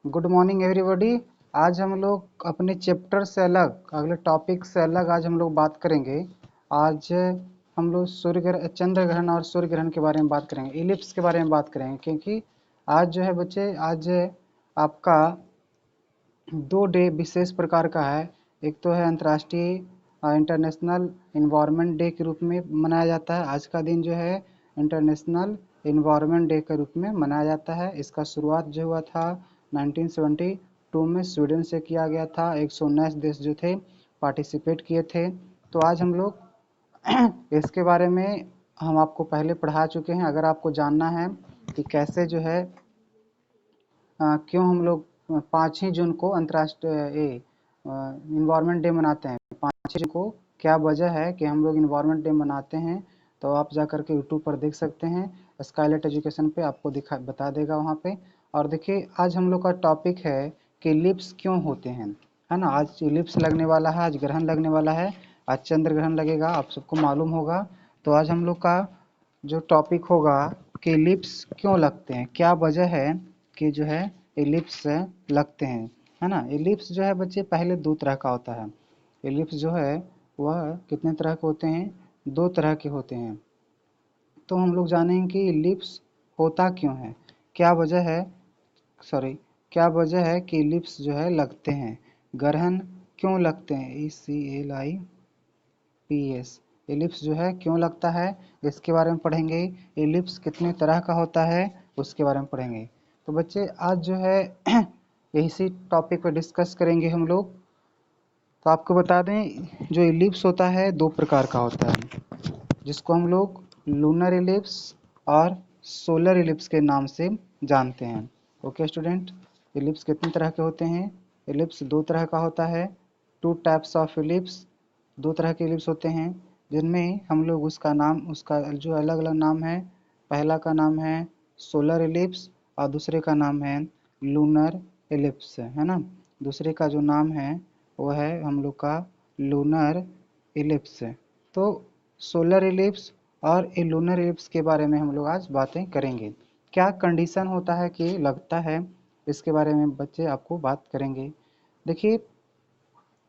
Good morning everybody. आज हम लोग अपने चैप्टर से अलग, अगले टॉपिक से अलग आज हम लोग बात करेंगे। आज हम लोग चंद्र ग्रहण और सूर्य ग्रहण के बारे में बात करेंगे, इलिप्स के बारे में बात करेंगे, क्योंकि आज जो है बच्चे, आज आपका 2 डे विशेष प्रकार का है। एक तो है अंतर्राष्ट्रीय इंटरनेशनल इन्वायरमेंट डे के रूप में मनाया जाता है। आज का दिन जो है इंटरनेशनल इन्वायरमेंट डे के रूप में मनाया जाता है। इसका शुरुआत जो हुआ था 1972 में स्वीडन से किया गया था। 119 देश जो थे पार्टिसिपेट किए थे। तो आज हम लोग इसके बारे में हम आपको पहले पढ़ा चुके हैं। अगर आपको जानना है कि कैसे जो है क्यों हम लोग 5 ही जून को अंतर्राष्ट्रीय इन्वायरमेंट डे मनाते हैं, 5 जून को क्या वजह है कि हम लोग इन्वायरमेंट डे मनाते हैं, तो आप जा कर के यूट्यूब पर देख सकते हैं। स्काईलाइट एजुकेशन पे आपको बता देगा वहाँ पे। और देखिए, आज हम लोग का टॉपिक है कि इलिप्स क्यों होते हैं, है ना। आज इलिप्स लगने वाला है, आज ग्रहण लगने वाला है, आज चंद्र ग्रहण लगेगा, आप सबको मालूम होगा। तो आज हम लोग का जो टॉपिक होगा कि इलिप्स क्यों लगते हैं, क्या वजह है कि जो है इलिप्स लगते हैं, है ना। इलिप्स जो है बच्चे पहले 2 तरह का होता है। इलिप्स जो है वह कितने तरह के होते हैं, 2 तरह के होते हैं। तो हम लोग जानेंगे कि इलिप्स होता क्यों है, क्या वजह है, सॉरी, क्या वजह है कि इलिप्स जो है लगते हैं, ग्रहण क्यों लगते हैं, ECLIPS, इलिप्स जो है क्यों लगता है, इसके बारे में पढ़ेंगे। इलिप्स कितने तरह का होता है उसके बारे में पढ़ेंगे। तो बच्चे आज जो है इसी टॉपिक पर डिस्कस करेंगे हम लोग। तो आपको बता दें, जो इलिप्स होता है 2 प्रकार का होता है, जिसको हम लोग लूनर इलिप्स और सोलर इलिप्स के नाम से जानते हैं। ओके स्टूडेंट, इलिप्स कितने तरह के होते हैं, इलिप्स 2 तरह का होता है। 2 टाइप्स ऑफ इलिप्स, 2 तरह के इलिप्स होते हैं, जिनमें हम लोग उसका नाम, उसका जो अलग अलग नाम है, पहला का नाम है सोलर इलिप्स और दूसरे का नाम है लूनर इलिप्स, है ना। दूसरे का जो नाम है वो है हम लोग का लूनर इलिप्स। तो सोलर इलिप्स और लूनर इलिप्स के बारे में हम लोग आज बातें करेंगे। क्या कंडीशन होता है कि लगता है, इसके बारे में बच्चे आपको बात करेंगे। देखिए,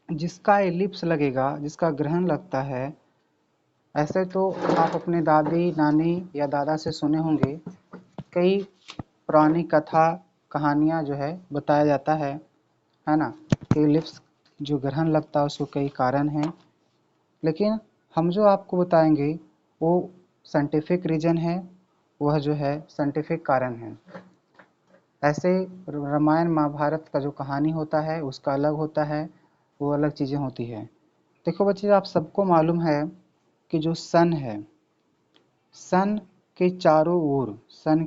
जिसका इलिप्स लगेगा, जिसका ग्रहण लगता है, ऐसे तो आप अपने दादी नानी या दादा से सुने होंगे, कई पुरानी कथा कहानियाँ जो है बताया जाता है ना, कि इलिप्स जो ग्रहण लगता है उसको कई कारण हैं। लेकिन हम जो आपको बताएंगे वो साइंटिफिक रीज़न है, वह जो है साइंटिफिक कारण है। ऐसे रामायण महाभारत का जो कहानी होता है उसका अलग होता है, वो अलग चीज़ें होती है। देखो बच्चे, आप सबको मालूम है कि जो सन है, सन के चारों ओर, सन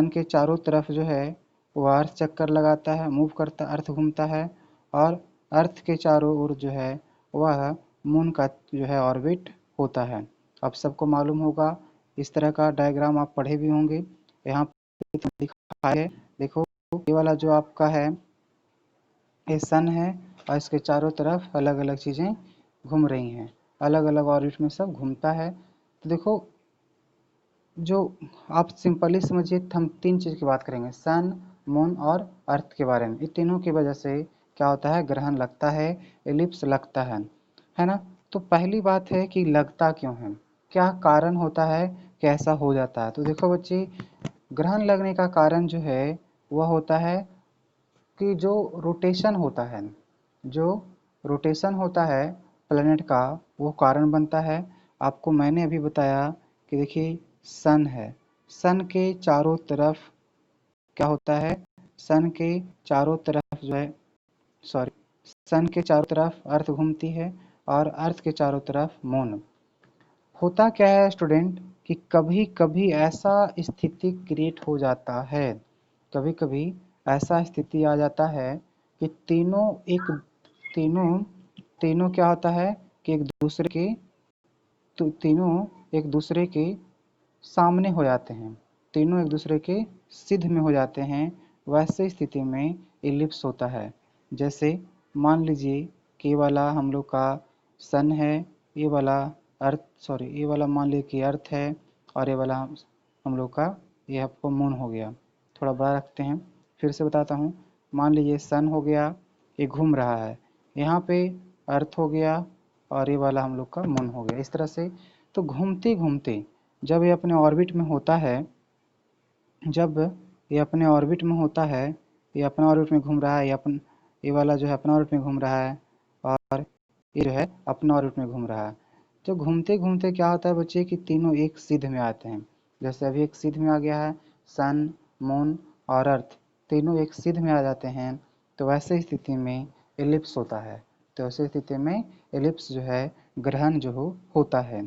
के चारों तरफ जो है वो अर्थ चक्कर लगाता है, मूव करता, अर्थ घूमता है। और अर्थ के चारों ओर जो है वह मून का जो है ऑर्बिट होता है। आप सबको मालूम होगा, इस तरह का डायग्राम आप पढ़े भी होंगे। यहाँ पे दिखाया है, देखो, ये वाला जो आपका है ये सन है, और इसके चारों तरफ अलग अलग चीज़ें घूम रही हैं, अलग अलग ऑर्बिट में सब घूमता है। तो देखो, जो आप सिंपली समझिए, हम 3 चीज़ की बात करेंगे, सन, मून और अर्थ के बारे में। इन तीनों की वजह से क्या होता है, ग्रहण लगता है, एलिप्स लगता है ना। तो पहली बात है कि लगता क्यों है, क्या कारण होता है कि ऐसा हो जाता है। तो देखो बच्चे, ग्रहण लगने का कारण जो है वह होता है कि जो रोटेशन होता है, जो रोटेशन होता है प्लेनेट का, वो कारण बनता है। आपको मैंने अभी बताया कि देखिए, सन है, सन के चारों तरफ क्या होता है, सन के चारों तरफ जो है, सॉरी, सन के चारों तरफ अर्थ घूमती है और अर्थ के चारों तरफ मून। होता क्या है स्टूडेंट, कि कभी कभी ऐसा स्थिति क्रिएट हो जाता है, कभी कभी ऐसा स्थिति आ जाता है कि तीनों तीनों क्या होता है कि एक दूसरे के, तो तीनों एक दूसरे के सामने हो जाते हैं, तीनों एक दूसरे के सिद्ध में हो जाते हैं। वैसे स्थिति में इलिप्स होता है। जैसे मान लीजिए कि ये वाला हम लोग का सन है, ये वाला अर्थ, सॉरी, ये वाला मान लीजिए कि अर्थ है, और ये वाला हम लोग का, ये आपको मून हो गया। थोड़ा बड़ा रखते हैं। फिर से बताता हूँ, मान लीजिए सन हो गया, ये घूम रहा है, यहाँ पे अर्थ हो गया और ये वाला हम लोग का मून हो गया, इस तरह से। तो घूमते घूमते जब ये अपने ऑर्बिट में होता है, जब ये अपने ऑर्बिट में होता है, ये अपना ऑर्बिट में घूम रहा है, ये वाला जो है अपना ऑर्बिट में घूम रहा है और ये जो है अपना ऑर्बिट में घूम रहा है। तो घूमते घूमते क्या होता है बच्चे कि तीनों एक सिध में आते हैं। जैसे अभी एक सिध में आ गया है, सन, मून और अर्थ तीनों एक सिध में आ जाते हैं। तो वैसे स्थिति में एलिप्स होता है। तो ऐसे स्थिति में एलिप्स जो है ग्रहण जो होता है।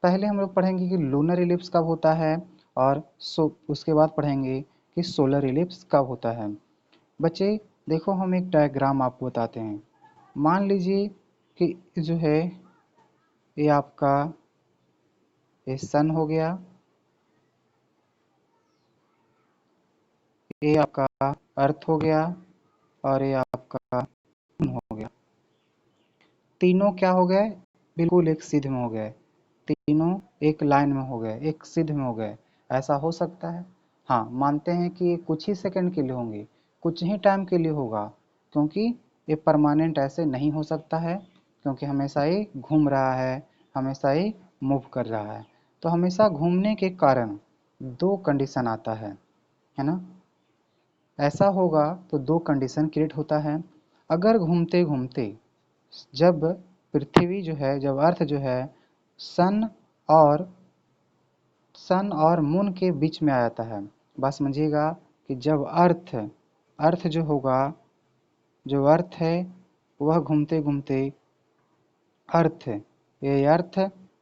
पहले हम लोग पढ़ेंगे कि लूनर इलिप्स कब होता है और उसके बाद पढ़ेंगे कि सोलर इलिप्स कब होता है। बच्चे देखो, हम एक डायग्राम आपको बताते हैं। मान लीजिए कि जो है ये आपका ये सन हो गया, ये आपका अर्थ हो गया और ये आपका मून हो गया। तीनों क्या हो गए, बिल्कुल एक सिध में हो गए, तीनों एक लाइन में हो गए, एक सिध में हो गए। ऐसा हो सकता है? हाँ, मानते हैं कि ये कुछ ही सेकंड के लिए होंगे, कुछ ही टाइम के लिए होगा, क्योंकि ये परमानेंट ऐसे नहीं हो सकता है, क्योंकि हमेशा ये घूम रहा है, हमेशा ये मूव कर रहा है। तो हमेशा घूमने के कारण दो कंडीशन आता है ना। ऐसा होगा तो दो कंडीशन क्रिएट होता है। अगर घूमते घूमते जब पृथ्वी जो है, जब अर्थ जो है सन और मून के बीच में आ जाता है। बात समझिएगा कि जब अर्थ जो होगा, जो अर्थ है वह घूमते घूमते अर्थ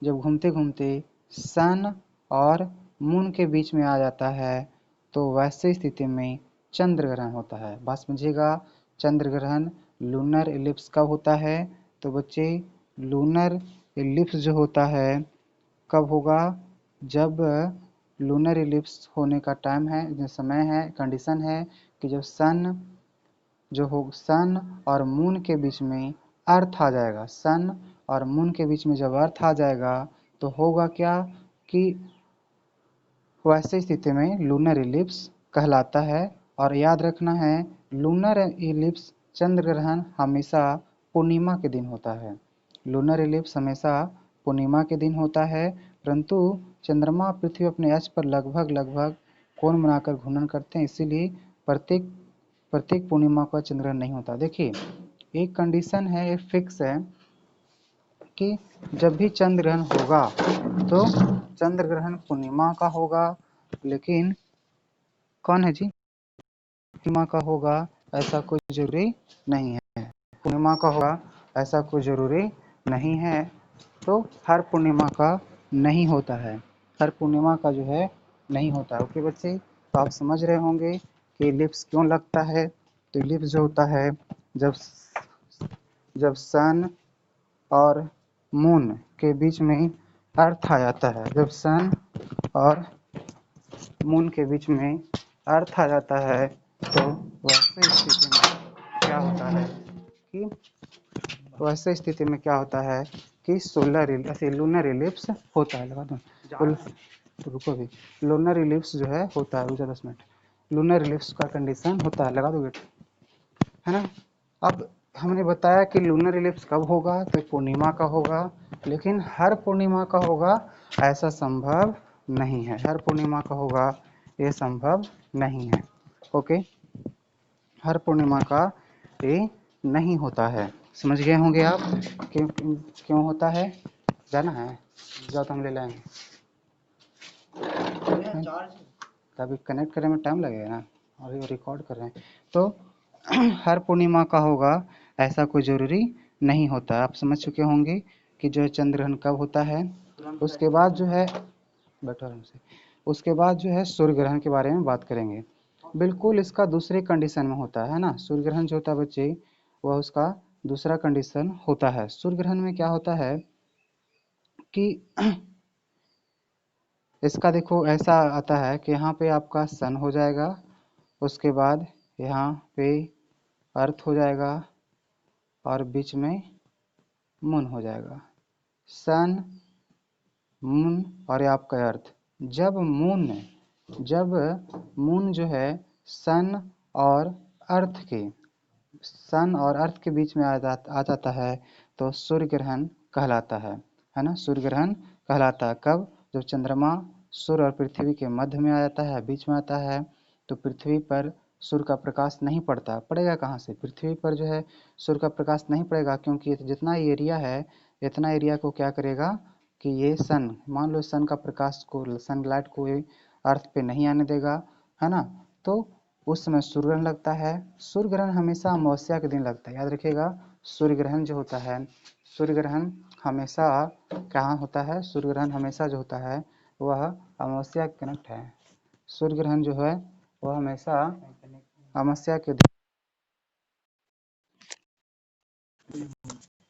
जब घूमते घूमते सन और मून के बीच में आ जाता है, तो वैसे स्थिति में चंद्र ग्रहण होता है। बात समझिएगा, चंद्र ग्रहण लूनर इलिप्स कब होता है? तो बच्चे लूनर इलिप्स जो होता है कब होगा? जब लूनर इलिप्स होने का टाइम है, जो समय है, कंडीशन है कि जब सन और मून के बीच में अर्थ आ जाएगा। सन और मून के बीच में जब अर्थ आ जाएगा तो होगा क्या कि वैसे स्थिति में लूनर इलिप्स कहलाता है। और याद रखना है, लूनर इलिप्स चंद्र ग्रहण हमेशा पूर्णिमा के दिन होता है। लूनर इलिप्स हमेशा पूर्णिमा के दिन होता है, परंतु चंद्रमा पृथ्वी अपने अक्ष पर लगभग कोण बनाकर घूर्णन करते हैं, इसीलिए प्रत्येक पूर्णिमा का चंद्र ग्रहण नहीं होता। देखिए, एक कंडीशन है, एक फिक्स है कि जब भी चंद्र ग्रहण होगा तो चंद्र ग्रहण पूर्णिमा का होगा। लेकिन कौन है जी, पूर्णिमा का होगा ऐसा कोई जरूरी नहीं है। पूर्णिमा का होगा ऐसा कोई जरूरी नहीं है। तो हर पूर्णिमा का नहीं होता है, हर पूर्णिमा का जो है नहीं होता है। ओके बच्चे, तो आप समझ रहे होंगे कि इलिप्स क्यों लगता है। तो इलिप्स जो होता है जब सन और मून के बीच में अर्थ आ जाता है, जब सन और मून के बीच में अर्थ आ जाता है, तो वैसे स्थिति में क्या होता है कि लूनर इलिप्स होता है। लगा दो तो रुको, भी लूनर इलिप्स जो है होता है, 10 मिनट। लूनर इलिप्स का कंडीशन होता है, लगा दो गेट, है ना। अब हमने बताया कि लूनर इलिप्स कब होगा, तो पूर्णिमा का होगा। लेकिन हर पूर्णिमा का होगा ऐसा संभव नहीं है, हर पूर्णिमा का होगा ये संभव नहीं है। ओके, हर पूर्णिमा का ये नहीं होता है। समझ गए होंगे आप क्यों होता है? जाना है, जाओ तो हम ले लाएंगे। तभी कनेक्ट करने में टाइम लगेगा ना, अभी रिकॉर्ड कर रहे हैं। तो हर पूर्णिमा का होगा ऐसा कोई जरूरी नहीं होता। आप समझ चुके होंगे कि जो चंद्र ग्रहण कब होता है। उसके बाद जो है सूर्य ग्रहण के बारे में बात करेंगे। बिल्कुल इसका दूसरे कंडीशन में होता है ना। सूर्य ग्रहण जो होता है बच्चे, वह उसका दूसरा कंडीशन होता है। सूर्य ग्रहण में क्या होता है कि इसका देखो ऐसा आता है कि यहाँ पे आपका सन हो जाएगा, उसके बाद यहाँ पे अर्थ हो जाएगा और बीच में मून हो जाएगा। सन, मून और ये आपका अर्थ। जब मून जो है सन और अर्थ के सन और अर्थ के बीच में आ जाता है तो सूर्य ग्रहण कहलाता है ना। सूर्य ग्रहण कहलाता है कब? जब चंद्रमा सूर्य और पृथ्वी के मध्य में आ जाता है, बीच में आता है, तो पृथ्वी पर सूर्य का प्रकाश नहीं पड़ता। पड़ेगा कहाँ से? पृथ्वी पर जो है सूर्य का प्रकाश नहीं पड़ेगा, क्योंकि जितना एरिया है इतना एरिया को क्या करेगा कि ये सन, मान लो सन का प्रकाश को, सनलाइट को अर्थ पे नहीं आने देगा, है ना। तो उस समय सूर्य ग्रहण लगता है। सूर्य ग्रहण हमेशा अमावस्या के दिन लगता है, याद रखिएगा। सूर्य ग्रहण जो होता है, सूर्य ग्रहण हमेशा कहाँ होता है? सूर्य ग्रहण हमेशा जो होता है वह अमावस्या कनेक्ट है। सूर्य ग्रहण जो है वह हमेशा अमावस्या के दिन,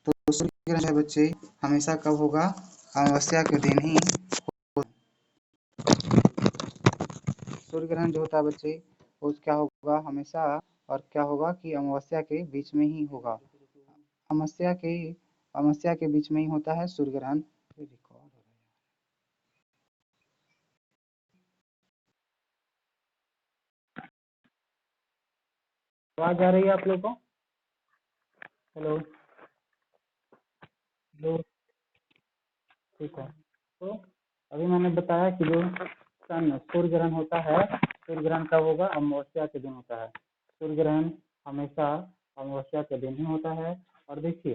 तो सूर्य ग्रहण है बच्चे हमेशा कब होगा? अमावस्या के दिन ही। सूर्य ग्रहण जो होता है बच्चे वो क्या होगा हमेशा, और क्या होगा कि अमावस्या के बीच में ही होगा। अमावस्या के बीच में ही होता है सूर्य ग्रहण। आवाज आ रही है आप लोग को? हेलो हेलो, ठीक है। तो अभी मैंने बताया कि जो सूर्य ग्रहण होता है, सूर्य ग्रहण कब होगा? अमावस्या के दिन होता है। सूर्य ग्रहण हमेशा अमावस्या के दिन ही होता है। और देखिए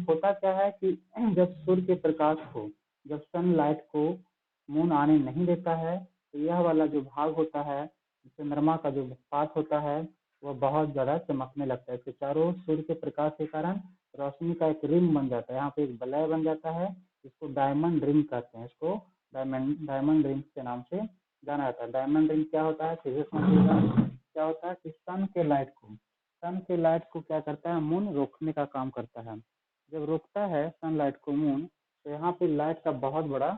होता क्या है कि जब सूर्य के प्रकाश को, जब सनलाइट को मून आने नहीं देता है, तो यह वाला जो भाग होता है, चंद्रमा का जो पात होता है, वह बहुत ज्यादा चमकने लगता है। इसके चारों सूर्य के प्रकाश के कारण रोशनी का एक रिंग बन जाता है, यहाँ पे एक वलय बन जाता है, इसको डायमंड रिंग कहते हैं। इसको डायमंड रिंग के नाम से जाना जाता है। डायमंड रिंग क्या होता है? फिजिक्स में क्या होता है कि सन के लाइट को क्या करता है? मून रोकने का काम करता है। जब रोकता है सनलाइट को मून, तो यहाँ पे लाइट का बहुत बड़ा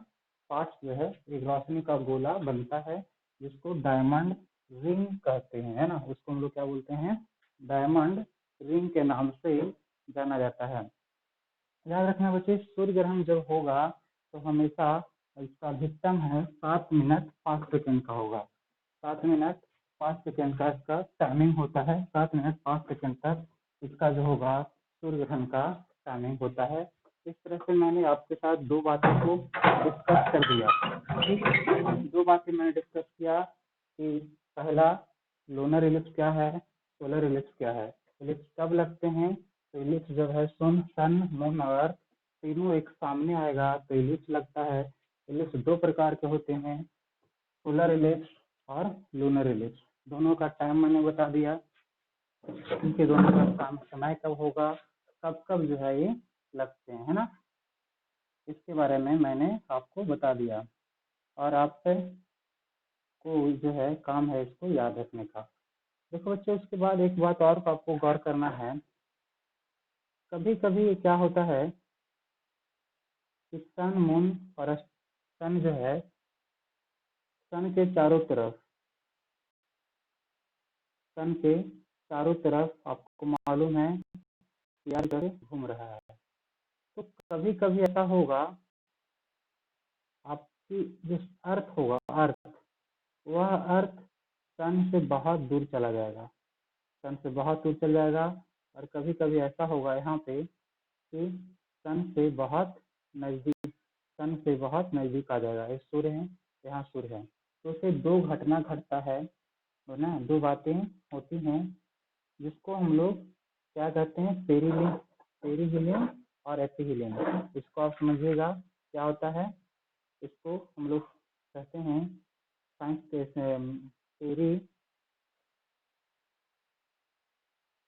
पार्ट जो है एक रोशनी का गोला बनता है, जिसको डायमंड रिंग कहते हैं, है ना। उसको हम लोग क्या बोलते हैं? डायमंड रिंग के नाम से जाना जाता है। याद रखना बच्चे, सूर्य ग्रहण जब होगा तो हमेशा इसका अधिकतम है 7 मिनट 5 सेकंड का होगा। 7 मिनट 5 सेकंड का इसका टाइमिंग होता है। 7 मिनट 5 सेकंड तक इसका जो होगा सूर्य ग्रहण का टाइमिंग होता है। इस तरह से मैंने आपके साथ दो बातों को डिस्कस कर दिया। ठीक, दो बातें मैंने डिस्कस किया कि पहला लोनर इलिप्स क्या है, सोलर इलिप्स क्या है। इलिप्स कब लगते हैं? तो इलिप्स जब है सन मून और तीनों एक सामने आएगा तो इलिप्स लगता है। इलिप्स दो प्रकार के होते हैं, सोलर इलिप्स और लूनर इलिप्स। दोनों का टाइम मैंने बता दिया, इनके दोनों का समय कब होगा, कब कब जो है ये लगते हैं, है ना। इसके बारे में मैंने आपको बता दिया, और आपसे को जो है काम है इसको याद रखने का। देखो बच्चों, उसके बाद एक बात और आपको गौर करना है। कभी कभी क्या होता है कि सन मून और सन जो है, सन के चारों तरफ, सन के चारों तरफ आपको मालूम है कि यार घूम रहा है। तो कभी कभी ऐसा होगा, आपकी जो अर्थ होगा, अर्थ, वह अर्थ सन से बहुत दूर चला जाएगा, सन से बहुत दूर चला जाएगा। और कभी कभी ऐसा होगा यहाँ पे कि सन से बहुत नजदीक, सन से बहुत नजदीक आ जाएगा। ये सूर्य है, यहाँ सूर्य है, तो उसे दो घटना घटता है ना, दो बातें होती हैं, जिसको हम लोग क्या कहते हैं? पेरीहिलियम और एपीहिलियम। इसको आप समझिएगा क्या होता है। इसको हम लोग कहते हैं साइंस के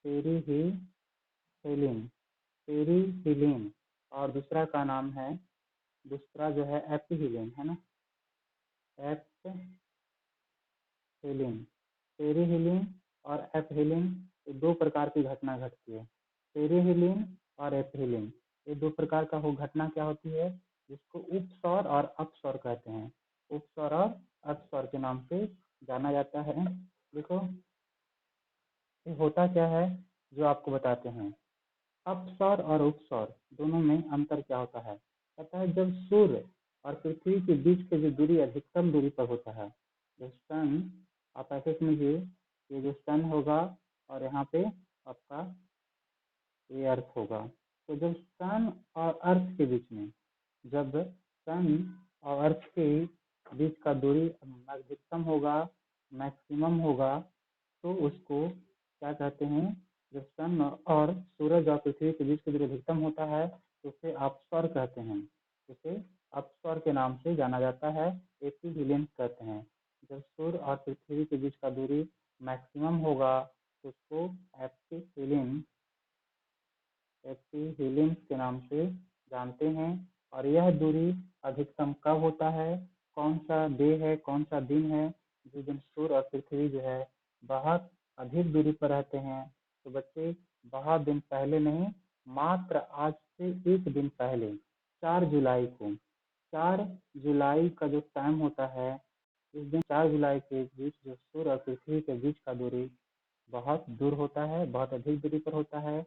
पेरीहिलिन, पेरीहिलिन, और दूसरा का नाम है, दूसरा जो है एपीहिलिन, है ना। एपीहिलिन, पेरीहिलिन और एपीहिलिन, ये दो प्रकार की घटना घटती है। पेरीहिलिन और एपीहिलिन, ये दो प्रकार का वो घटना क्या होती है, जिसको उपसौर और अपसौर कहते हैं। उपसौर और अपसौर के नाम से जाना जाता है। देखो ये होता क्या है जो आपको बताते हैं। अपसौर और उपसौर दोनों में अंतर क्या होता है? कहता है जब सूर्य और पृथ्वी के बीच की जो दूरी अधिकतम दूरी पर होता है, जब सन, आप ऐसे समझिए ये जो सन होगा और यहाँ पे आपका ये अर्थ होगा। तो जब सन और अर्थ के बीच में, जब सन और अर्थ के बीच का दूरी अधिकतम होगा, मैक्सिमम होगा, तो उसको क्या कहते हैं? जब सन और सूरज और पृथ्वी के बीच का दूरी अधिकतम होता है तो उसे अपस्वर कहते हैं। उसे अपस्वर के नाम से जाना जाता है, एपीहीलियन कहते हैं। जब सूर्य और पृथ्वी के बीच का दूरी मैक्सिमम होगा तो उसको एपीहीलियन के नाम से जानते हैं। और यह दूरी अधिकतम कब होता है? कौन सा डे है, कौन सा दिन है जिस दिन सूर्य और पृथ्वी जो है बहुत अधिक दूरी पर रहते हैं? तो बच्चे बहुत दिन पहले नहीं, मात्र आज से एक दिन पहले 4 जुलाई को, 4 जुलाई का जो टाइम होता है, इस दिन 4 जुलाई के बीच जो सूर्य और पृथ्वी के बीच का दूरी बहुत दूर होता है, बहुत अधिक दूरी पर होता है,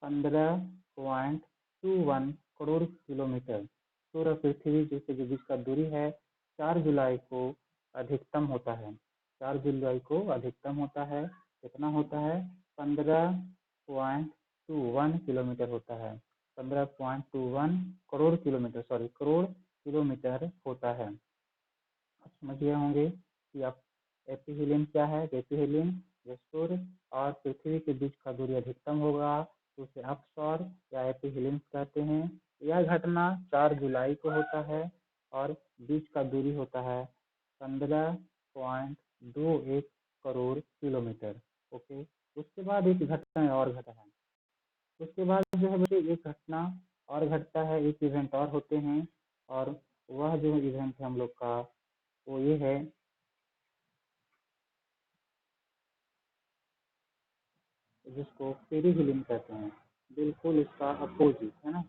15.21 करोड़ किलोमीटर। सूर्य और पृथ्वी के बीच का दूरी है 4 जुलाई को अधिकतम होता है। 4 जुलाई को अधिकतम होता है। कितना होता है? 15.21 किलोमीटर होता है। 15.21 crore kilometre, sorry crore kilometre होता है। आप समझ गए होंगे कि आप एपीहीलियन क्या है। एपीहीलियन जब सूर्य और पृथ्वी के बीच का दूरी अधिकतम होगा तो उसे अपस्वर या एपीहीलियन कहते हैं। यह घटना 4 जुलाई को होता है और बीच का दूरी होता है 15.21 करोड़ किलोमीटर। ओके, उसके बाद एक घटना और घटा है। उसके बाद जो है बच्चे एक घटना और घटता है, एक इवेंट और होते हैं, और वह जो इवेंट है हम लोग का वो ये है, जिसको पेरीहिलिन कहते हैं। बिल्कुल इसका अपोजिट है ना,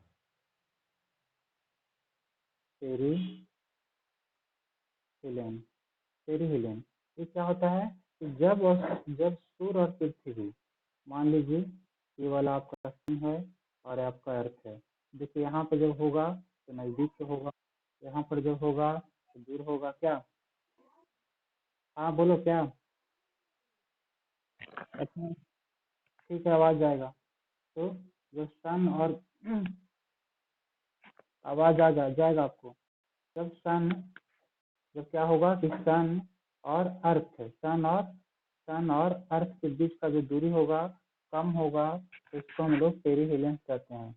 पेरीहिलिन। पेरीहिलिन ये क्या होता है कि जब सूर्य और पृथ्वी, मान लीजिए ये वाला आपका सन है और आपका अर्थ है। देखिए यहाँ पे जब होगा तो नजदीक से होगा, यहाँ पर जब होगा तो दूर होगा। क्या? हाँ बोलो क्या? अच्छा ठीक है, आवाज जाएगा। तो जो सन और आवाज जाएगा आपको। जब सन, जब क्या होगा कि सन और अर्थ, सन और अर्थ के बीच का जो दूरी होगा कम होगा, तो इसको हम लोग पेरीहिलियंस कहते हैं।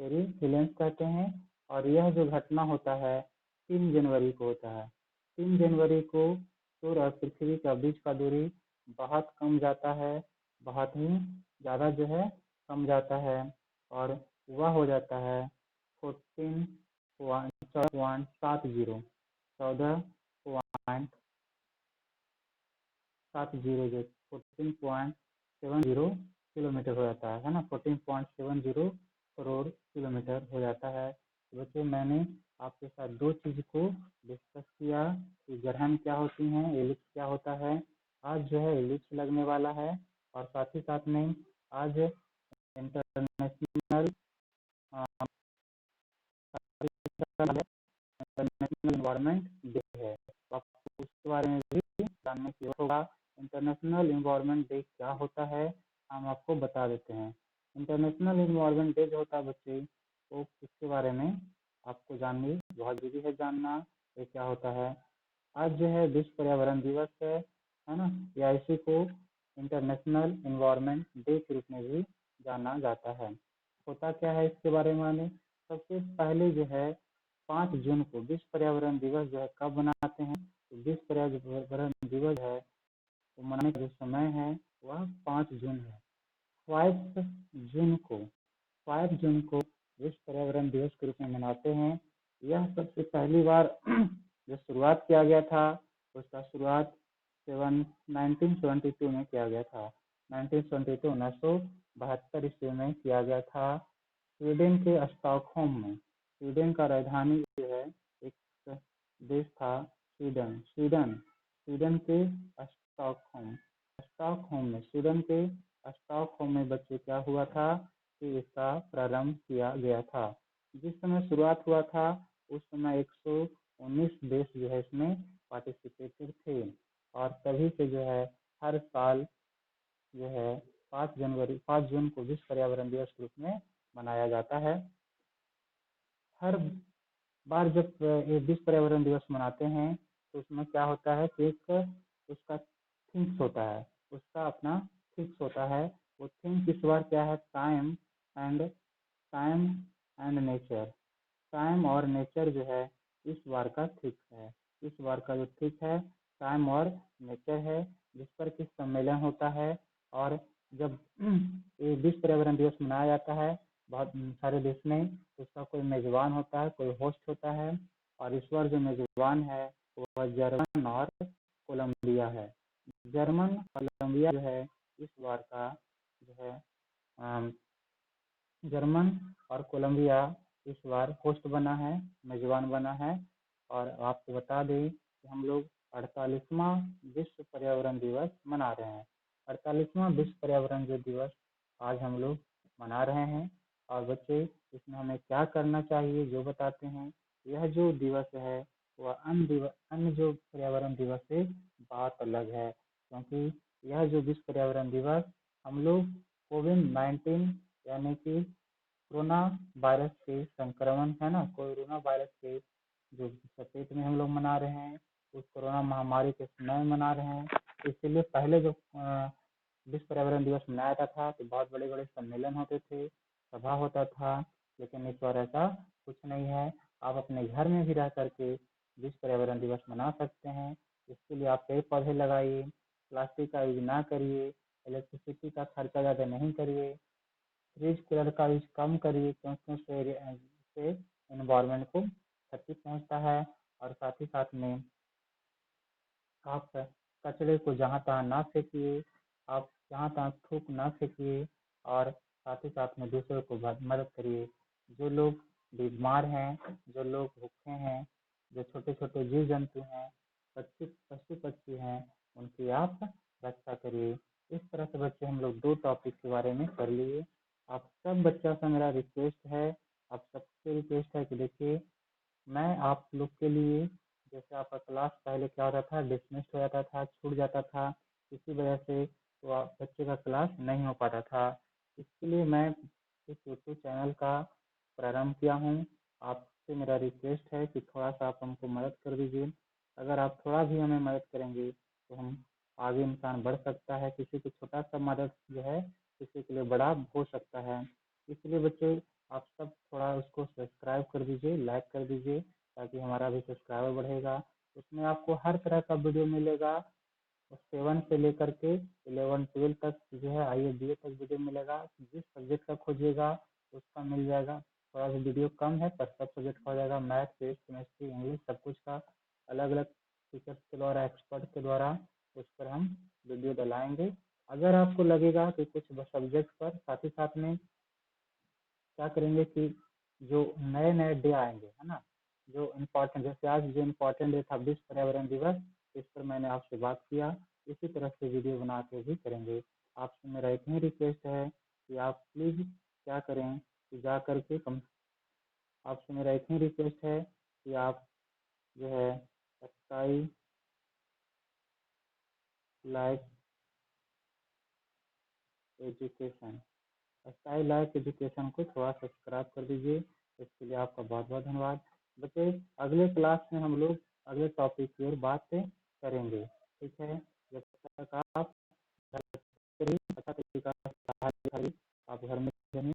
पेरीहिलियंस कहते हैं। और यह जो घटना होता है 3 जनवरी को होता है। 3 जनवरी को सूर्य और पृथ्वी का बीच का दूरी बहुत कम जाता है, बहुत ही ज़्यादा जो है कम जाता है, और वह हो जाता है 14.70 14.70 किलोमीटर हो जाता है ना, 14.70 करोड़ किलोमीटर हो जाता है। तो बच्चों मैंने आपके साथ दो चीज को डिस्कस किया कि ग्रहण क्या होती हैं, एलिप्स क्या होता है। आज जो है एलिप्स लगने वाला है, और साथ ही साथ में आज इंटरनेशनल इंटरनेशनल इन्वायरमेंट डे है। तो आपको उसके बारे में भी जानने की होगा। इंटरनेशनल इन्वायरमेंट डे क्या होता है हम आपको बता देते हैं। इंटरनेशनल इन्वायरमेंट डे जो होता है बच्चे, तो इसके बारे में आपको जानने बहुत जरूरी है जानना, ये क्या होता है। आज जो है विश्व पर्यावरण दिवस है ना, या इसी को इंटरनेशनल इन्वायरमेंट डे के रूप में भी जाना जाता है। होता क्या है इसके बारे में माने, सबसे पहले जो है 5 जून को विश्व पर्यावरण दिवस जो है कब मनाते हैं? तो विश्व पर्यावरण दिवस है तो मनाने का जो समय है वह 5 जून है। 5 जून को 5 जून को विश्व पर्यावरण दिवस के रूप में मनाते हैं। यह सबसे पहली बार जो शुरुआत किया गया था उसका शुरुआत 1972 में किया गया था। 1972 ईस्वी में किया गया था, स्वीडन के स्टॉकहोम में। स्वीडन का राजधानी जो है एक देश था स्वीडन के स्टॉकहोम में, स्वीडन के स्टॉकहोम में बच्चे क्या हुआ था कि इसका प्रारंभ किया गया था। जिस समय शुरुआत हुआ था उस समय 119 देश जो है इसमें पार्टिसिपेटेड थे, और तभी से जो है हर साल जो है 5 जून को विश्व पर्यावरण दिवस के रूप में मनाया जाता है। हर बार जब ये विश्व पर्यावरण दिवस मनाते हैं तो उसमें क्या होता है कि एक उसका थिंक्स होता है, उसका अपना फिक्स होता है। वो थिंक इस बार क्या है, टाइम एंड नेचर। टाइम और नेचर जो है इस बार का फिक्स है। इस बार का जो फिक्स है टाइम और नेचर है, जिस पर कि सम्मेलन होता है। और जब ये विश्व पर्यावरण दिवस मनाया जाता है बहुत सारे देश में, उसका कोई मेजबान होता है, कोई होस्ट होता है। और इस बार जो मेजबान है वह जर्मन और कोलंबिया है। जर्मन कोलंबिया जो है इस बार का जो है जर्मन और कोलंबिया इस बार होस्ट बना है, मेजबान बना है। और आपको बता दें कि हम लोग 48वां विश्व पर्यावरण दिवस मना रहे हैं। 48वां विश्व पर्यावरण दिवस आज हम लोग मना रहे हैं। और बच्चे इसमें हमें क्या करना चाहिए जो बताते हैं। यह जो दिवस है वह अन्य जो पर्यावरण दिवस से बात अलग है, क्योंकि यह जो विश्व पर्यावरण दिवस हम लोग कोविड-19 यानी कि कोरोना वायरस के संक्रमण है ना, कोरोना वायरस के जो चपेट में हम लोग मना रहे हैं, उस कोरोना महामारी के समय मना रहे हैं। इसलिए पहले जो विश्व पर्यावरण दिवस मनाया जाता था तो बहुत बड़े बड़े सम्मेलन होते थे, सभा होता था। लेकिन इस बार ऐसा कुछ नहीं है। आप अपने घर में भी रह करके विश्व पर्यावरण दिवस मना सकते हैं। इसके लिए आप पेड़ पौधे लगाइए, प्लास्टिक का यूज ना करिए, इलेक्ट्रिसिटी का खर्चा ज़्यादा नहीं करिए, फ्रिज कूलर का यूज कम करिए, क्योंकि उससे एनवायरनमेंट को क्षति पहुंचता है। और साथ ही साथ में आप कचरे को जहाँ तहाँ ना फेंकिए, आप जहाँ तहाँ थूक ना फेंकिए। और साथ ही साथ में दूसरों को मदद करिए। जो लोग बीमार हैं, जो लोग भूखे हैं, जो छोटे छोटे जीव जंतु हैं, पशु पक्षी हैं, उनकी आप रक्षा करिए। इस तरह से बच्चे हम लोग 2 टॉपिक के बारे में कर लिए। आप सब बच्चा से मेरा रिक्वेस्ट है, आप सबसे रिक्वेस्ट है कि देखिए, मैं आप लोग के लिए, जैसे आपका क्लास पहले क्या होता था, डिसमिस्ड हो जाता था, छूट जाता था, इसी वजह से तो बच्चे का क्लास नहीं हो पाता था। इसके लिए मैं इस यूट्यूब चैनल का प्रारंभ किया हूँ। आपसे मेरा रिक्वेस्ट है कि थोड़ा सा आप हमको मदद कर दीजिए। अगर आप थोड़ा भी हमें मदद करेंगे तो हम आगे इंसान बढ़ सकता है। किसी की छोटा सा मदद जो है किसी के लिए बड़ा हो सकता है। इसलिए बच्चे आप सब थोड़ा उसको सब्सक्राइब कर दीजिए, लाइक कर दीजिए, ताकि हमारा भी सब्सक्राइबर बढ़ेगा। उसमें आपको हर तरह का वीडियो मिलेगा, 7 से लेकर के 11-12 तक जो है IABA तक वीडियो मिलेगा। जिस सब्जेक्ट का खोजिएगा उसका मिल जाएगा। थोड़ा सा वीडियो कम है पर सब सब्जेक्ट का हो जाएगा। मैथ, फिजिक्स, केमिस्ट्री, इंग्लिश सब कुछ का अलग अलग टीचर्स के द्वारा, एक्सपर्ट के द्वारा उस पर हम वीडियो डलाएंगे। अगर आपको लगेगा कि कुछ सब्जेक्ट पर साथ ही साथ में क्या करेंगे कि जो नए नए डे आएंगे है ना, जो इम्पोर्टेंट, जैसे आज जो इम्पोर्टेंट डे था विश्व पर्यावरण दिवस, इस पर मैंने आपसे बात किया, इसी तरह से वीडियो बना के भी करेंगे। आपसे मेरा इतनी रिक्वेस्ट है कि आप प्लीज़ क्या करें कि जा करके आपसे मेरा इतनी रिक्वेस्ट है कि आप जो है sky life education sky life education को थोड़ा सब्सक्राइब कर दीजिए। इसके लिए आपका बहुत बहुत धन्यवाद। बच्चे अगले क्लास में हम लोग अगले टॉपिक की ओर बात करेंगे, ठीक है। जब तक आप घर पे रहिए, अच्छा तरीका से आप घर में रहिए।